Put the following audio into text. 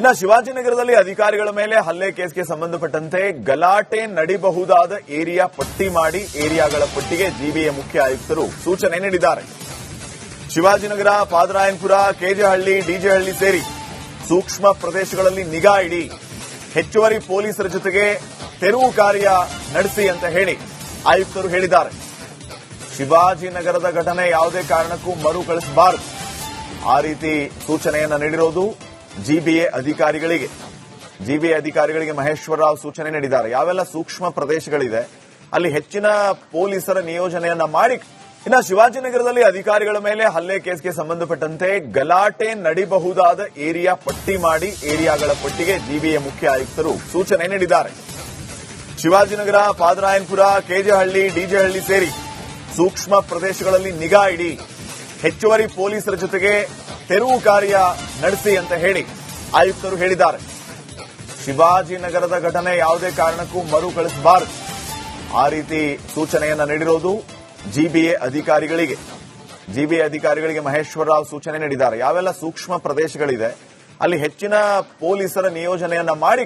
ಇನ್ನು ಶಿವಾಜಿನಗರದಲ್ಲಿ ಅಧಿಕಾರಿಗಳ ಮೇಲೆ ಹಲ್ಲೆ ಕೇಸ್ಗೆ ಸಂಬಂಧಪಟ್ಟಂತೆ ಗಲಾಟೆ ನಡೆಯಬಹುದಾದ ಏರಿಯಾ ಪಟ್ಟಿ ಮಾಡಿ ಏರಿಯಾಗಳ ಪಟ್ಟಿಗೆ ಜಿಬಿಎ ಮುಖ್ಯ ಆಯುಕ್ತರು ಸೂಚನೆ ನೀಡಿದ್ದಾರೆ. ಶಿವಾಜಿನಗರ, ಪಾದರಾಯನಪುರ, ಕೆಜೆಹಳ್ಳಿ, ಡಿಜೆಹಳ್ಳಿ ಸೇರಿ ಸೂಕ್ಷ್ಮ ಪ್ರದೇಶಗಳಲ್ಲಿ ನಿಗಾ ಇಡಿ, ಹೆಚ್ಚುವರಿ ಪೊಲೀಸರ ಜೊತೆಗೆ ತೆರವು ಕಾರ್ಯ ನಡೆಸಿ ಅಂತ ಹೇಳಿ ಆಯುಕ್ತರು ಹೇಳಿದ್ದಾರೆ. ಶಿವಾಜಿನಗರದ ಘಟನೆ ಯಾವುದೇ ಕಾರಣಕ್ಕೂ ಮರುಕಳಿಸಬಾರದು, ಆ ರೀತಿ ಸೂಚನೆಯನ್ನ ನೀಡಿರೋದು ಜಿಬಿಎ ಅಧಿಕಾರಿಗಳಿಗೆ. ಜಿಬಿಎ ಅಧಿಕಾರಿಗಳಿಗೆ ಮಹೇಶ್ವರರಾವ್ ಸೂಚನೆ ನೀಡಿದ್ದಾರೆ. ಯಾವೆಲ್ಲ ಸೂಕ್ಷ್ಮ ಪ್ರದೇಶಗಳಿದೆ ಅಲ್ಲಿ ಹೆಚ್ಚಿನ ಪೊಲೀಸರ ನಿಯೋಜನೆಯನ್ನ ಮಾಡಿ. ಇನ್ನು ಶಿವಾಜಿನಗರದಲ್ಲಿ ಅಧಿಕಾರಿಗಳ ಮೇಲೆ ಹಲ್ಲೆ ಕೇಸ್ಗೆ ಸಂಬಂಧಪಟ್ಟಂತೆ ಗಲಾಟೆ ನಡೆಯಬಹುದಾದ ಏರಿಯಾ ಪಟ್ಟಿ ಮಾಡಿ ಏರಿಯಾಗಳ ಪಟ್ಟಿಗೆ ಜಿಬಿಎ ಮುಖ್ಯ ಆಯುಕ್ತರು ಸೂಚನೆ ನೀಡಿದ್ದಾರೆ. ಶಿವಾಜಿನಗರ, ಪಾದರಾಯನಪುರ, ಕೆಜೆಹಳ್ಳಿ, ಡಿಜೆಹಳ್ಳಿ ಸೇರಿ ಸೂಕ್ಷ್ಮ ಪ್ರದೇಶಗಳಲ್ಲಿ ನಿಗಾ ಇಡಿ, ಹೆಚ್ಚುವರಿ ಪೊಲೀಸರ ಜೊತೆಗೆ ತೆರವು ಕಾರ್ಯ ನಡೆಸಿ ಅಂತ ಹೇಳಿ ಆಯುಕ್ತರು ಹೇಳಿದ್ದಾರೆ. ಶಿವಾಜಿನಗರದ ಘಟನೆ ಯಾವುದೇ ಕಾರಣಕ್ಕೂ ಮರುಕಳಿಸಬಾರದು, ಆ ರೀತಿ ಸೂಚನೆಯನ್ನ ನೀಡಿರೋದು ಜಿಬಿಎ ಅಧಿಕಾರಿಗಳಿಗೆ. ಜಿಬಿಎ ಅಧಿಕಾರಿಗಳಿಗೆ ಮಹೇಶ್ವರರಾವ್ ಸೂಚನೆ ನೀಡಿದ್ದಾರೆ. ಯಾವೆಲ್ಲ ಸೂಕ್ಷ್ಮ ಪ್ರದೇಶಗಳಿದೆ ಅಲ್ಲಿ ಹೆಚ್ಚಿನ ಪೊಲೀಸರ ನಿಯೋಜನೆಯನ್ನ ಮಾಡಿ